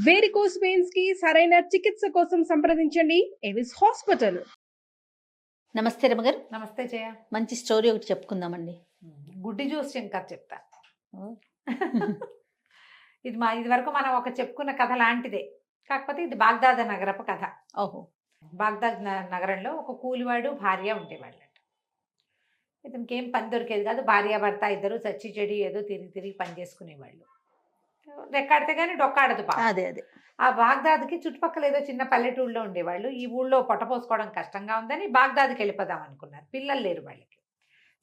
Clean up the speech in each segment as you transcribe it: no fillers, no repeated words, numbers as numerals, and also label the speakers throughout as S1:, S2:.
S1: Varicose veins కి సరైన చికిత్స కోసం సంప్రదించండి ఎవిస్ హాస్పిటల్.
S2: నమస్తే రమగారు.
S3: నమస్తే జయ.
S2: మంచి స్టోరీ ఒకటి చెప్పుకుందామండి.
S3: గుడ్డి జ్యూస్ శంకర్ చెప్తా. ఇది వరకు మనం ఒక చెప్పుకున్న కథ లాంటిదే, కాకపోతే ఇది బాగ్దాద్ నగరపు కథ.
S2: ఓహో.
S3: బాగ్దాద్ నగరంలో ఒక కూలివాడు భార్య ఉండేవాళ్ళంట. ఇతనికి ఏం పని దొరికేది కాదు. భార్య భర్త ఇద్దరు చచ్చి చెడి ఏదో తిరిగి పని చేసుకునేవాళ్ళు. రెక్కాడితే కానీ డొక్కాడదు.
S2: అదే అదే
S3: ఆ బాగ్దాద్కి చుట్టుపక్కల ఏదో చిన్న పల్లెటూళ్ళలో ఉండేవాళ్ళు. ఈ ఊళ్ళో పొట్టపోసుకోవడం కష్టంగా ఉందని బాగ్దాద్కి వెళ్ళిపోదాం అనుకున్నారు. పిల్లలు లేరు వాళ్ళకి.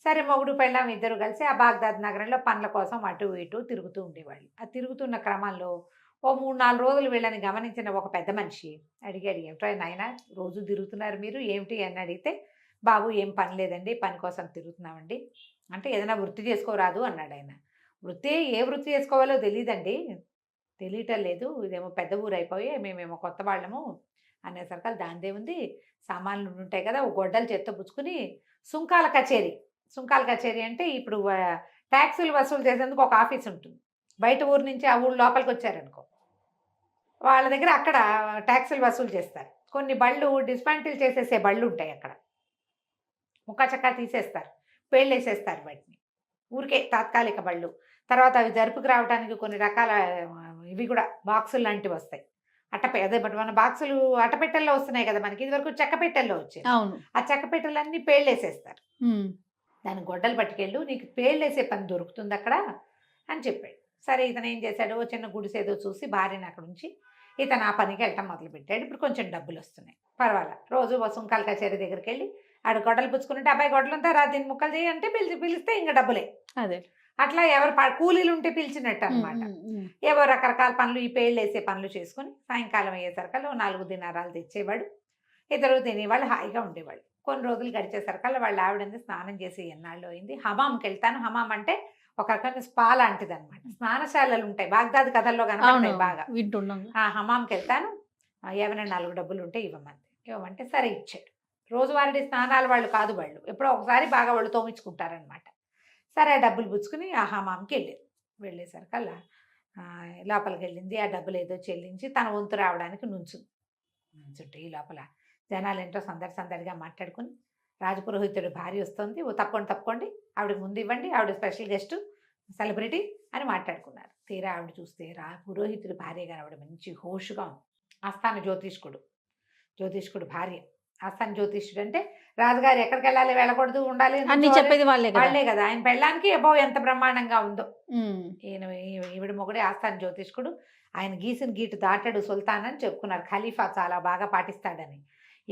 S3: సరే, మొగుడు పెళ్ళాం ఇద్దరు కలిసి ఆ బాగ్దాద్ నగరంలో పనుల కోసం అటు ఇటు తిరుగుతూ ఉండేవాళ్ళు. ఆ తిరుగుతున్న క్రమంలో ఓ 3-4 రోజులు వీళ్ళని గమనించిన ఒక పెద్ద మనిషి అడిగాడు, ఏమిటో నాయన రోజు తిరుగుతున్నారు మీరు, ఏమిటి అని అడిగితే, బాబు ఏం పని లేదండి, పని కోసం తిరుగుతున్నామండి అంటే, ఏదైనా వృత్తి చేసుకోరాదు అన్నాడు ఆయన. ఏ వృత్తి చేసుకోవాలో తెలియదండి, తెలియటం లేదు, ఇదేమో పెద్ద ఊరు అయిపోయి మేమేమో కొత్త వాళ్ళము అనేసరికి దానిదే ఉంది, సామాన్లు ఉంటాయి కదా, ఓ గొడ్డలు చేత్తో పుచ్చుకుని సుంకాల కచేరీ అంటే ఇప్పుడు ట్యాక్సులు వసూలు చేసేందుకు ఒక ఆఫీస్ ఉంటుంది. బయట ఊరు నుంచి ఆ ఊరు లోపలికి వచ్చారనుకో, వాళ్ళ దగ్గర అక్కడ ట్యాక్సులు వసూలు చేస్తారు. కొన్ని బళ్ళు డిస్మాంటిల్ చేసేసే బళ్ళు ఉంటాయి, అక్కడ ముక్క చక్కా తీసేస్తారు, పేళ్ళేసేస్తారు వాటిని, ఊరికే తాత్కాలిక బళ్ళు. తర్వాత అవి జరుపుకు రావడానికి కొన్ని రకాల ఇవి కూడా బాక్సులు లాంటివి వస్తాయి. అదే మన బాక్సులు అట్టపెట్టెల్లో వస్తున్నాయి కదా మనకి, ఇది వరకు చెక్క పెట్టెల్లో వచ్చాయి. ఆ చెక్క పెట్టెలన్నీ పేళ్ళేసేస్తారు. దాని గొడ్డలు పట్టుకెళ్ళు, నీకు పేళ్ళేసే పని దొరుకుతుంది అక్కడ అని చెప్పాడు. సరే, ఇతను ఏం చేశాడు, చిన్న గుడిసేదో చూసి భార్యను అక్కడ ఉంచి ఇతను ఆ పనికి వెళ్ళటం మొదలుపెట్టాడు. ఇప్పుడు కొంచెం డబ్బులు వస్తున్నాయి, పర్వాలా. రోజు సుంకాల కచేరీ దగ్గరికి వెళ్ళి ఆడ గొడ్డలు పుచ్చుకుంటే, అబ్బాయి గొడ్డలంతా దీన్ని ముక్కలు చేయి అంటే పిలిస్తే ఇంకా డబ్బులే. అదే అట్లా ఎవరు కూలీలు ఉంటే పిలిచినట్టు అనమాట. ఏవో రకరకాల పనులు, ఈ పేళ్ళు వేసే పనులు చేసుకుని సాయంకాలం అయ్యేసరికల్లా 4 దినారాలు తెచ్చేవాడు. ఇద్దరు తినేవాళ్ళు, హాయిగా ఉండేవాళ్ళు. కొన్ని రోజులు గడిచేసరికల్లా వాళ్ళ ఆవిడంది స్నానం చేసి ఎన్నాళ్ళు అయింది, హమాంకి వెళ్తాను. హమాం అంటే ఒక రకమైన స్పా లాంటిది అనమాట. స్నానశాలలు ఉంటాయి బాగ్దాద్ కథల్లో కనపడతాయి బాగా. ఆ హమాంకి వెళ్తాను, ఏమైనా 4 డబ్బులు ఉంటే ఇవ్వమంటే సరే ఇచ్చాడు. రోజువారీ స్నానాలు వాళ్ళు కాదు, వాళ్ళు ఎప్పుడో ఒకసారి బాగా వాళ్ళు తోమించుకుంటారనమాట. సరే, ఆ డబ్బులు పుచ్చుకుని ఆ హమాంకి వెళ్ళేసరికల్లా లోపలికి వెళ్ళింది. ఆ డబ్బులు ఏదో చెల్లించి తన వంతు రావడానికి నుంచుంటే ఈ లోపల జనాలు ఏంటో సందడిగా మాట్లాడుకుని, రాజపురోహితుడు భార్య వస్తుంది, ఓ తప్పుకోండి ఆవిడకి ముందు ఇవ్వండి, ఆవిడ స్పెషల్ గెస్ట్ సెలబ్రిటీ అని మాట్లాడుకున్నారు. తీరా ఆవిడ చూస్తే పురోహితుడు భార్య కనబడి మంచి హోషుగా ఉంది. ఆస్థాన జ్యోతిష్కుడు భార్య. ఆస్థాన జ్యోతిష్యుడు అంటే రాజుగారు ఎక్కడికి వెళ్ళాలి, వెళ్ళకూడదు, ఉండాలి
S2: అన్ని చెప్పేది
S3: వాళ్ళే కదా. ఆయన పెళ్ళానికి అబ్బో ఎంత బ్రహ్మాండంగా ఉందో. ఈవిడ మొగుడే ఆస్థాన జ్యోతిష్కుడు. ఆయన గీసిన గీటు దాటాడు సుల్తాన్ అని చెప్పుకున్నారు. ఖలీఫా చాలా బాగా పాటిస్తాడని.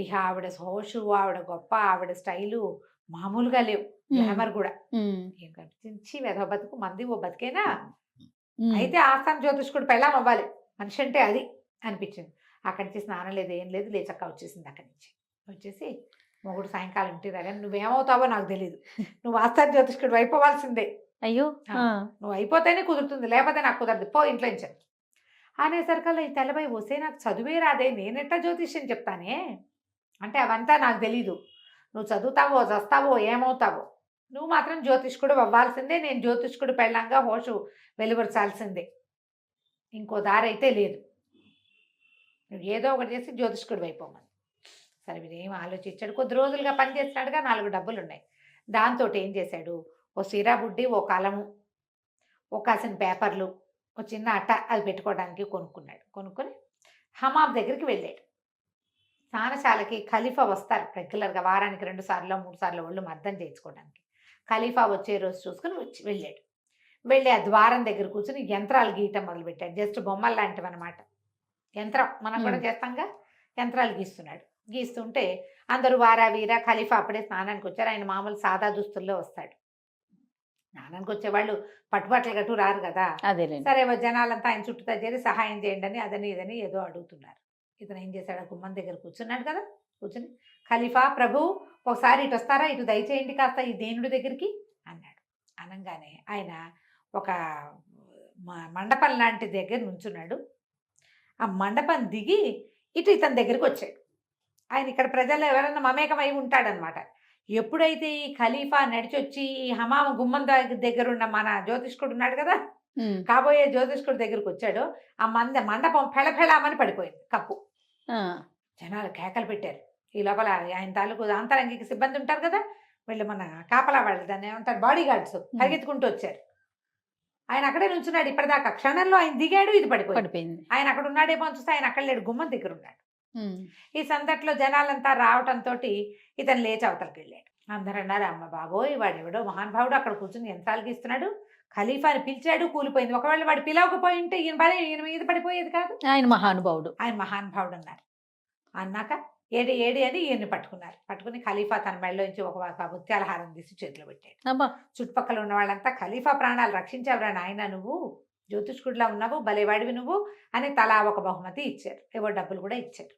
S3: ఇక ఆవిడ హోషు, ఆవిడ గొప్ప, ఆవిడ స్టైలు మామూలుగా లేవు. గ్లామర్ కూడా ఏం కనిపించి వెధవ బతుకు మంది ఓ బతికేనా. అయితే ఆస్థాన జ్యోతిష్కుడు పెళ్ళాం అవ్వాలి, మనిషి అంటే అది అనిపించింది. అక్కడి నుంచి స్నానం లేదు, ఏం లేదు, లేచక్క వచ్చేసింది. అక్కడి నుంచి వచ్చేసి మొగుడు సాయంకాలం ఇంటి దగ్గర, నువ్వేమవుతావో నాకు తెలియదు, నువ్వు ఆస్థాన జ్యోతిష్కుడు అయిపోవాల్సిందే.
S2: అయ్యో,
S3: నువ్వు అయిపోతేనే కుదురుతుంది, లేకపోతే నాకు కుదరదు, పో ఇంట్లో నుంచి అనేసరికల్లా ఈ తెల్లబాయి వస్తే, నాకు చదువే రాదే, నేనెట్టా జ్యోతిష్యం చెప్తానే అంటే, అవంతా నాకు తెలీదు, నువ్వు చదువుతావో చస్తావో ఏమవుతావో, నువ్వు మాత్రం జ్యోతిష్కుడు అవ్వాల్సిందే, నేను జ్యోతిష్కుడు పెళ్ళంగా హోషు వెలువరచాల్సిందే, ఇంకో దారి అయితే లేదు, నువ్వు ఏదో ఒకటి చేసి జ్యోతిష్కుడు అయిపోమని. సరే, వీరేం ఆలోచించాడు. కొద్ది రోజులుగా పనిచేస్తున్నాడుగా, 4 డబ్బులు ఉన్నాయి. దాంతో ఏం చేశాడు, ఓ సిరా బుడ్డి, ఓ కలము, ఓ కాసిన పేపర్లు, ఓ చిన్న అట్ట అది పెట్టుకోవడానికి కొనుక్కొని హమాం దగ్గరికి వెళ్ళాడు. స్నానశాలకి ఖలీఫా వస్తారు రెగ్యులర్గా, వారానికి 2 సార్లు 3 సార్లు ఒళ్ళు మర్దం చేయించుకోవడానికి. ఖలీఫా వచ్చే రోజు చూసుకుని వెళ్ళి ఆ ద్వారం దగ్గర కూర్చొని యంత్రాలు గీయటం మొదలుపెట్టాడు. జస్ట్ బొమ్మలు లాంటివి అనమాట. యంత్రం మనం కూడా చేస్తాంగా, యంత్రాలు గీస్తుంటే అందరూ వారా వీరా. ఖలీఫా అప్పుడే స్నానానికి వచ్చారు. ఆయన మామూలు సాదా దుస్తుల్లో వస్తాడు. స్నానానికి వచ్చేవాళ్ళు పట్టుబట్టలు గట్టు రారు కదా. సరే, జనాలంతా ఆయన చుట్టూ చేరి సహాయం చేయండి అని అదని ఇదని ఏదో అడుగుతున్నారు. ఇతను ఏం చేశాడు, గుమ్మం దగ్గర కూర్చున్నాడు కదా, కూర్చుని ఖలీఫా ప్రభు ఒకసారి ఇటు వస్తారా, ఇటు దయచేయండి కాస్త ఈ దేనుడి దగ్గరికి అన్నాడు. అనగానే ఆయన ఒక మండపం లాంటి దగ్గర నుంచున్నాడు. ఆ మండపం దిగి ఇటు ఇతని దగ్గరికి వచ్చాడు. ఆయన ఇక్కడ ప్రజల్లో ఎవరైనా మమేకమై ఉంటాడనమాట. ఎప్పుడైతే ఈ ఖలీఫా నడిచొచ్చి ఈ హమాం గుమ్మం దగ్గర ఉన్న మన జ్యోతిష్కుడు ఉన్నాడు కదా, కాబోయే జ్యోతిష్కుడి దగ్గరికి వచ్చాడు. ఆ మండపం ఫెళఫెళమని పడిపోయింది కప్పు. జనాలు కేకలు పెట్టారు. ఈ లోపల ఆయన తాలూకు అంతరంగిక సిబ్బంది ఉంటారు కదా, వీళ్ళు మన కాపలా వాళ్ళు దాన్ని ఏమంటారు, బాడీ గార్డ్స్ పరిగెత్తుకుంటూ వచ్చారు. ఆయన అక్కడే నుంచున్నాడు ఇప్పటిదాకా. క్షణంలో ఆయన దిగాడు, ఇది పడిపోయింది. ఆయన అక్కడ ఉన్నాడేమో అని చూస్తే ఆయన అక్కడ లేడు, గుమ్మం దగ్గర ఉన్నాడు. ఈ సందట్లో జనాలంతా రావటంతో ఇతను లేచి అవతలకి వెళ్ళాడు. అందరూ అన్నారు, అమ్మ బాబోయ్ వాడెవడో మహానుభావుడు అక్కడ కూర్చుని యంత్రాలకి ఇస్తున్నాడు, ఖలీఫాని పిలిచాడు, కూలిపోయింది. ఒకవేళ వాడు పిలవకపోయి ఉంటే ఈయన మీద పడిపోయేది కాదు.
S2: ఆయన మహానుభావుడు
S3: అన్నారు. అన్నాక ఏడి ఏడి అని ఈయన్ని పట్టుకుని ఖలీఫా తన మెడలోంచి ఒక ముత్యాల హారం తీసి చేతిలో పెట్టాడు. చుట్టుపక్కల ఉన్న వాళ్ళంతా, ఖలీఫా ప్రాణాలు రక్షించావురా నాయన, నువ్వు జ్యోతిష్కుడిలా ఉన్నావు, భలేవాడివి నువ్వు అని తలా ఒక బహుమతి ఇచ్చారు. ఏవో డబ్బులు కూడా ఇచ్చారు.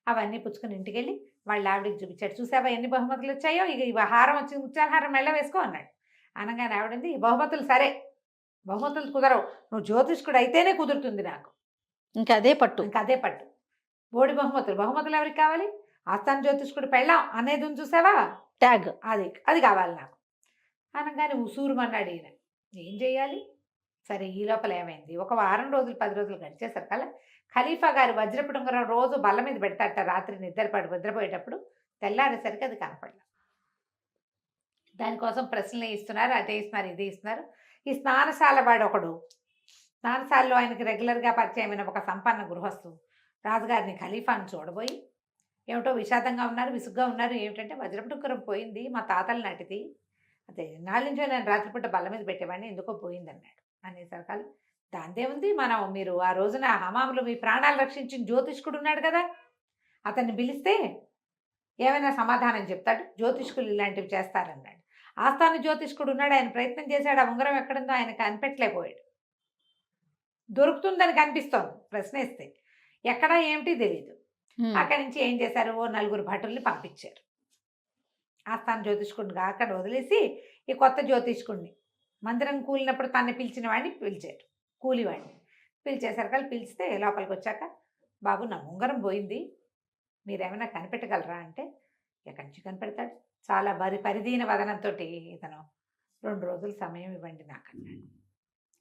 S3: అవన్నీ పుచ్చుకుని ఇంటికి వెళ్ళి వాళ్ళ ఆవిడికి చూపించాడు. చూసావా ఎన్ని బహుమతులు వచ్చాయో, ఇక ఇవి హారం వచ్చి ముత్యాల హారం మెళ్ళ వేసుకో అన్నాడు. అనగానే ఆవిడంది, బహుమతులు సరే, బహుమతులు కుదరవు, నువ్వు జ్యోతిష్కుడు అయితేనే కుదురుతుంది నాకు.
S2: ఇంకా అదే పట్టు.
S3: బోడి బహుమతులు ఎవరికి కావాలి? ఆస్థాన జ్యోతిష్కుడు పెళ్ళాం అనేది ఉంది చూసావా,
S2: ట్యాగ్,
S3: అది కావాలి నాకు అనగానే ఉసూరుమన్నాడు ఈయన. ఏం చెయ్యాలి? సరే ఈ లోపల ఏమైంది, ఒక వారం రోజులు 10 రోజులు గడిచేసరికల్లా ఖలీఫా గారు వజ్రపు ఉంగరం రోజు బల్ల మీద పెడతారట. రాత్రి నిద్రపోయేటప్పుడు తెల్లారేసరికి అది కనపడలేదు. దానికోసం ప్రశ్నలు ఇస్తున్నారు, అదే ఇస్తున్నారు, ఇదే ఇస్తున్నారు. ఈ స్నానశాల వాడు ఒకడు, స్నానశాలలో ఆయనకి రెగ్యులర్గా పరిచయమైన ఒక సంపన్న గృహస్థు రాజుగారిని ఖలీఫాను చూడబోయి, ఏమిటో విషాదంగా ఉన్నారు, విసుగ్గా ఉన్నారు. ఏమిటంటే, వజ్రపు ఉంగరం పోయింది, మా తాతల నాటిది, అదే నాలుగు నుంచో నేను రాత్రిపూట బల్ల మీద పెట్టేవాడిని, ఎందుకో పోయిందన్నాడు. అనేసరికాలు దాందే ఉంది, మీరు ఆ రోజున హమాములు మీ ప్రాణాలు రక్షించిన జ్యోతిష్కుడు ఉన్నాడు కదా, అతన్ని పిలిస్తే ఏమైనా సమాధానం చెప్తాడు, జ్యోతిష్కులు ఇలాంటివి చేస్తారన్నాడు. ఆస్థాన జ్యోతిష్కుడు ఉన్నాడు, ఆయన ప్రయత్నం చేశాడు, ఆ ఉంగరం ఎక్కడుందో ఆయన కనిపెట్టలేకపోయాడు. దొరుకుతుందని కనిపిస్తోంది, ప్రశ్నిస్తే ఎక్కడా ఏమిటి తెలియదు. అక్కడి నుంచి ఏం చేశారు, ఓ 4 భటుల్ని పంపించారు. ఆస్థాన జ్యోతిష్కుడిని అక్కడ వదిలేసి ఈ కొత్త జ్యోతిష్కుడిని మందిరం కూలినప్పుడు తన్ని పిలిచిన వాడిని పిలిచారు, కూలివాడిని పిలిచేసరికి పిలిస్తే లోపలికి వచ్చాక, బాబు నా ఉంగరం పోయింది, మీరేమైనా కనిపెట్టగలరా అంటే, ఎక్కడి నుంచి కనిపెడతాడు, చాలా పరిదీన వదనంతో ఇతను 2 రోజులు సమయం ఇవ్వండి నాకు అన్నాడు.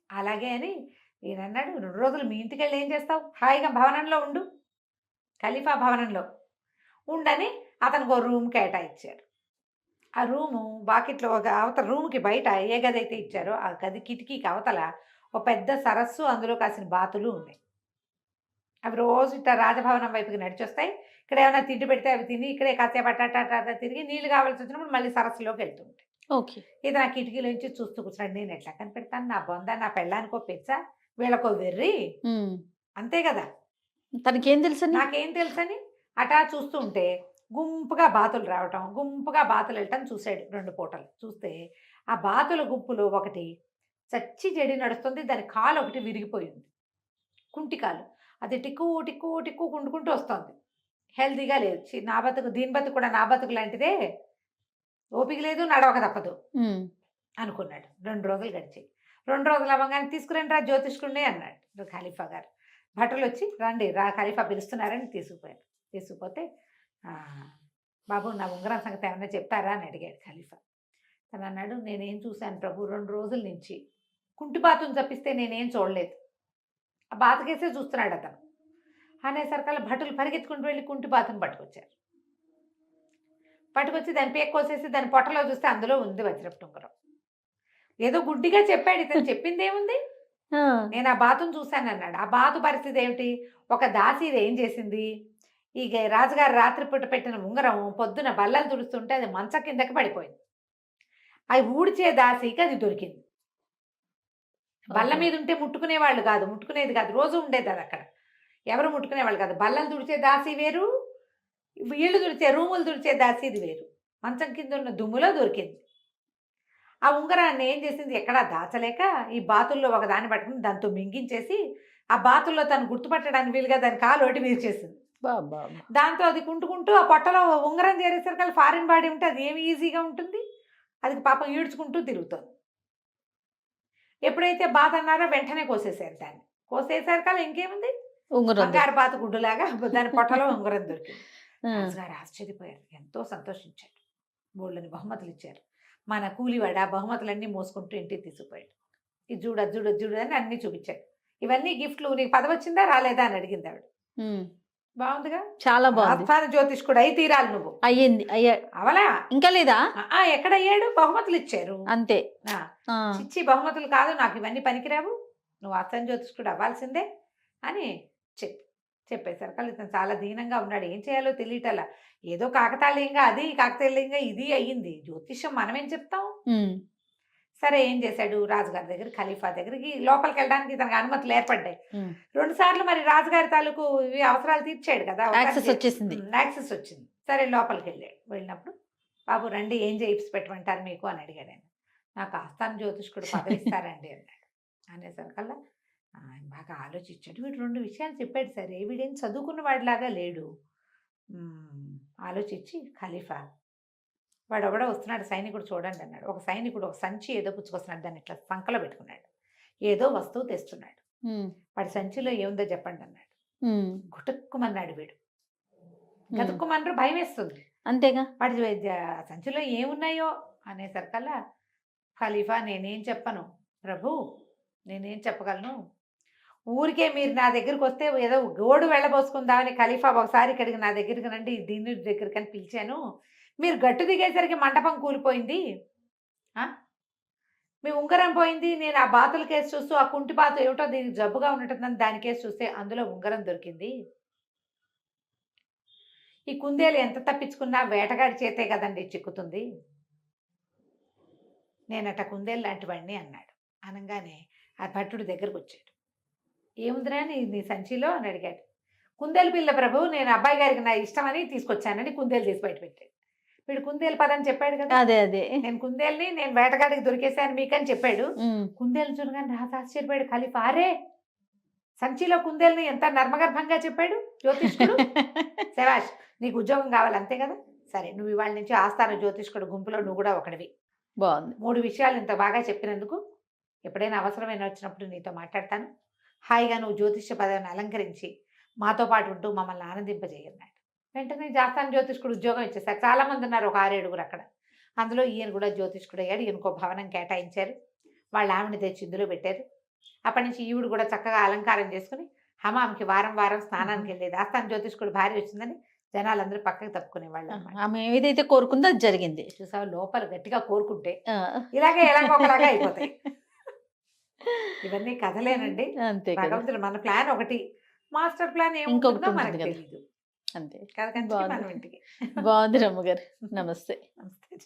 S3: అలాగే అని ఈయన అన్నాడు, 2 రోజులు మీ ఇంటికి వెళ్ళి ఏం చేస్తావు, హాయిగా భవనంలో ఉండు, ఖలీఫా భవనంలో ఉండని అతనికి ఒక రూమ్ కేటాయించారు. ఆ రూము బాకెట్లో ఒక అవతల రూమ్కి బయట ఏ గది అయితే ఇచ్చారో ఆ గది కిటికీకి అవతల ఒక పెద్ద సరస్సు, అందులో కాసిన బాతులు ఉన్నాయి. అవి రోజు ఇట్లా రాజభవనం వైపుకి నడిచొస్తాయి. ఇక్కడ ఏమైనా తిండి పెడితే అవి తిని ఇక్కడే కాసేపు అట్ట తిరిగి నీళ్ళు కావాల్సి వచ్చినప్పుడు మళ్ళీ సరస్సులోకి వెళ్తుంటాయి.
S2: ఓకే,
S3: ఇది నా కిటికీలోంచి చూస్తూ కూర్చున్నాడు. నేను ఎట్లా కనిపెడతాను, నా బొంద నా పెళ్ళానికో పెచ్చా, వీళ్ళకో వెర్రి, అంతే కదా,
S2: తనకేం తెలుసు,
S3: నాకేం తెలుసని అటా చూస్తూ ఉంటే గుంపుగా బాతులు రావటం, గుంపుగా బాతులు వెళ్ళటం చూశాడు. 2 పూటలు చూస్తే ఆ బాతుల గుంపులో ఒకటి చచ్చి చెడి నడుస్తుంది, దాని కాలు ఒకటి విరిగిపోయింది, కుంటి కాలు, అది టిక్కు టిక్కు టిక్కు కుండుకుంటూ వస్తుంది. హెల్తీగా లేదు, నా బతుకు దీని బతుకు కూడా నా బతుకు లాంటిదే, ఓపిక లేదు, నడవక తప్పదు అనుకున్నాడు. 2 రోజులు గడిచాయి. 2 రోజులు అవ్వగానే తీసుకురండి రా జ్యోతిష్కుడిని అన్నాడు ఖలీఫా గారు. భటులు వచ్చి రండి రా ఖలీఫా పిలుస్తున్నారని తీసుకుపోయారు. తీసుకుపోతే, బాబు నా ఉంగరం సంగతి ఏమన్నా చెప్తారా అని అడిగాడు ఖలీఫా. తను అన్నాడు, నేనేం చూశాను ప్రభు, 2 రోజుల నుంచి కుంటి బాతుని తప్పిస్తే నేనేం చూడలేదు, ఆ బాతకేసే చూస్తున్నాడు అతను అనేసరికల్లా భటులు పరిగెత్తుకుంటూ వెళ్ళి కుంటి బాతుని పట్టుకొచ్చి దాని పేక కోసేసి దాని పొట్టలో చూస్తే అందులో ఉంది వజ్రపు ఉంగరం. ఏదో గుడ్డిగా చెప్పాడు ఇతను, చెప్పింది ఏముంది, నేను ఆ బాతుని చూశాను అన్నాడు. ఆ బాతు పరిస్థితి ఏమిటి, ఒక దాసి ఇది ఏం చేసింది, ఈ రాజుగారు రాత్రిపూట పెట్టిన ఉంగరం పొద్దున బల్లలు తుడుస్తుంటే అది మంచం కిందకి పడిపోయింది. అవి ఊడ్చే దాసికి అది దొరికింది. బల్ల మీద ఉంటే ముట్టుకునేది కాదు, రోజు ఉండేది అది అక్కడ, ఎవరు ముట్టుకునేవాళ్ళు కాదు. బల్లలు తుడిచే దాసి వేరు, ఇళ్ళు తుడిచే రూములు తుడిచే దాసి ఇది వేరు. మంచం కింద ఉన్న దుమ్ములో దొరికింది. ఆ ఉంగరాన్ని ఏం చేసింది, ఎక్కడా దాచలేక ఈ బాతుల్లో ఒక దాన్ని పట్టుకుని దాంతో మింగించేసి ఆ బాతుల్లో తను గుర్తుపట్టడానికి వీలుగా దాని కాలు ఒకటి వీర్చేసింది. దాంతో అది కుంటుకుంటూ ఆ పొట్టలో ఉంగరం చేరేసరికి ఫారిన్ బాడీ ఉంటే అది ఏమి ఈజీగా ఉంటుంది, అది పాపం ఈడ్చుకుంటూ తిరుగుతుంది. ఎప్పుడైతే బాత అన్నారో వెంటనే కోసేసారు దాన్ని. కోసేసరికి ఇంకేముంది, బంగారు బాత గుడ్డులాగా దాని పొట్టలో ఉంగరం దొరికింది. రాజుగారు ఆశ్చర్యపోయారు, ఎంతో సంతోషించారు. బోళ్ళని బహుమతులు ఇచ్చారు. మన కూలివాడు ఆ బహుమతులన్నీ మోసుకుంటూ ఇంటికి తీసుకుపోయాడు. ఇది చూడు అది చూడు అది చూడు అని అన్ని చూపించాడు. ఇవన్నీ గిఫ్ట్లు, నీకు పదవి వచ్చిందా రాలేదా అని అడిగింది ఆవిడ.
S2: ఉమ్.
S3: బాగుందిగా,
S2: చాలా బాగుంది.
S3: ఆస్థాన జ్యోతిష్కుడు అయి తీరాలి నువ్వు.
S2: అయ్యింది అయ్యా.
S3: అవలా
S2: ఇంకా లేదా?
S3: ఎక్కడయ్యాడు? బహుమతులు ఇచ్చారు.
S2: అంతే.
S3: ఆ,
S2: ఆ.
S3: చిచ్చి బహుమతులు కాదు, నాకు ఇవన్నీ పనికిరావు, నువ్వు ఆస్థాన జ్యోతిష్కుడు అవ్వాల్సిందే అని చెప్పేశారు. కానీ ఇతను చాలా దీనంగా ఉన్నాడు. ఏం చేయాలో తెలియటలా. ఏదో కాకతాళీయంగా అది, కాకతాళీయంగా ఇది అయ్యింది. జ్యోతిష్యం మనమేం చెప్తాం.
S2: ఉమ్.
S3: సరే ఏం చేశాడు, రాజుగారి దగ్గర ఖలీఫా దగ్గరికి లోపలికి వెళ్ళడానికి తనకు అనుమతులు ఏర్పడ్డాయి.
S2: ఉమ్.
S3: 2 సార్లు మరి రాజుగారి తాలూకు ఇవి అవసరాలు తీర్చాడు కదా,
S2: యాక్సెస్ వచ్చేసింది.
S3: యాక్సెస్ వచ్చింది. సరే లోపలికి వెళ్ళాడు. వెళ్ళినప్పుడు బాబు రండి, ఏం చేయిప్స్ పెట్టమంటారు మీకు అని అడిగాడు ఆయన. నాకు ఆస్థాన జ్యోతిష్కుడు పదవి ఇస్తారండి అన్నాడు. అనేసరికల్లా ఆయన బాగా ఆలోచించాడు. వీడు 2 విషయాలు చెప్పాడు. సరే వీడేం చదువుకున్న వాడిలాగా లేడు. ఆలోచించి ఖలీఫా వాడు ఒకడో వస్తున్నాడు సైనికుడు చూడండి అన్నాడు. ఒక సైనికుడు ఒక సంచి ఏదో పుచ్చుకొస్తున్నాడు, దాన్ని ఇట్లా సంకలో పెట్టుకున్నాడు. ఏదో వస్తువు తెస్తున్నాడు.
S2: ఉమ్.
S3: వాడి సంచిలో ఏముందో చెప్పండి అన్నాడు.
S2: ఉమ్.
S3: గుటక్కుమన్నాడు వీడు. గతుక్కుమన్నారు, భయం వేస్తుంది.
S2: అంతేగా.
S3: వాడి సంచిలో ఏమున్నాయో అనేసరికల్లా ఖలీఫా నేనేం చెప్పను ప్రభు, నేనేం చెప్పగలను. ఊరికే మీరు నా దగ్గరికి వస్తే ఏదో గోడు వెళ్ళబోసుకుందామని ఖలీఫా ఒకసారి ఇక్కడికి నా దగ్గరికి రండి దీని దగ్గరికి అని పిలిచాను. మీరు గట్టు దిగేసరికి మండపం కూలిపోయింది, మీ ఉంగరం పోయింది. నేను ఆ బాతుల కేసు చూస్తూ ఆ కుంటి బాతు ఏమిటో దీనికి జబ్బుగా ఉన్నట్టుందని దాని కేసు చూస్తే అందులో ఉంగరం దొరికింది. ఈ కుందేలు ఎంత తప్పించుకున్నా వేటగాడి చేతే కదండి చిక్కుతుంది. నేనట కుందేలు లాంటి వాడిని అన్నాడు. అనగానే ఆ భట్టుడు దగ్గరకు వచ్చాడు. ఏముందిరా నీ సంచిలో అని అడిగాడు. కుందేలు పిల్ల ప్రభు, నేను అబ్బాయి గారికి నా ఇష్టమని తీసుకొచ్చానని కుందేలు తీసి బయట పెట్టాడు. వీడు కుందేలు పదని చెప్పాడు కదా.
S2: అదే అదే.
S3: నేను కుందేల్ని నేను వేటగాడికి దొరికేశాను మీకని చెప్పాడు. కుందేలు చూడగానే రాజు ఆశ్చర్యపోయాడు. ఖలీఫా అరే సంచిలో కుందేల్ని ఎంత నర్మగర్భంగా చెప్పాడు జ్యోతిష్కుడు. శభాష్, నీకు ఉద్యోగం కావాలి అంతే కదా. సరే నువ్వు ఇవాళ నుంచి ఆస్థాన జ్యోతిష్కుడు గుంపులో నువ్వు కూడా ఒకటివి.
S2: బాగుంది.
S3: 3 విషయాలు ఇంత బాగా చెప్పినందుకు ఎప్పుడైనా అవసరమైన వచ్చినప్పుడు నీతో మాట్లాడతాను. హాయిగా నువ్వు జ్యోతిష్య పదవిని అలంకరించి మాతో పాటు ఉంటూ మమ్మల్ని ఆనందింపజేయన్నాడు. వెంటనే ఆస్థాన జ్యోతిష్కుడు ఉద్యోగం ఇచ్చేసారు. చాలామంది ఉన్నారు, ఒక 6-7 అక్కడ. అందులో ఈయన కూడా జ్యోతిష్కుడు అయ్యాడు. ఈయనకో భవనం కేటాయించారు. వాళ్ళ ఆవిడని తెచ్చి ఇందులో పెట్టారు. అప్పటి నుంచి ఈవిడ కూడా చక్కగా అలంకారం చేసుకుని హమాంకి వారం వారం స్నానానికి వెళ్ళేది. ఆస్థాన జ్యోతిష్కుడు భార్య వచ్చిందని జనాలందరూ పక్కకు తప్పుకునేవాళ్ళు అన్నమాట.
S2: ఆమె ఏదైతే కోరుకుందో అది జరిగింది.
S3: చూసావు, లోపల గట్టిగా కోరుకుంటే ఇలాగే ఎలాగోకలాగా అయిపోతాయి. ఇవన్నీ కథలేనండి.
S2: అంతే.
S3: భగవంతుడు మన ప్లాన్ ఒకటి, మాస్టర్ ప్లాన్ ఏముంటుందో మనకు తెలియదు.
S2: అంతే.
S3: కథ మనం ఇంటికి.
S2: బాగుంది రమ్మ గారు. నమస్తే.
S3: నమస్తే.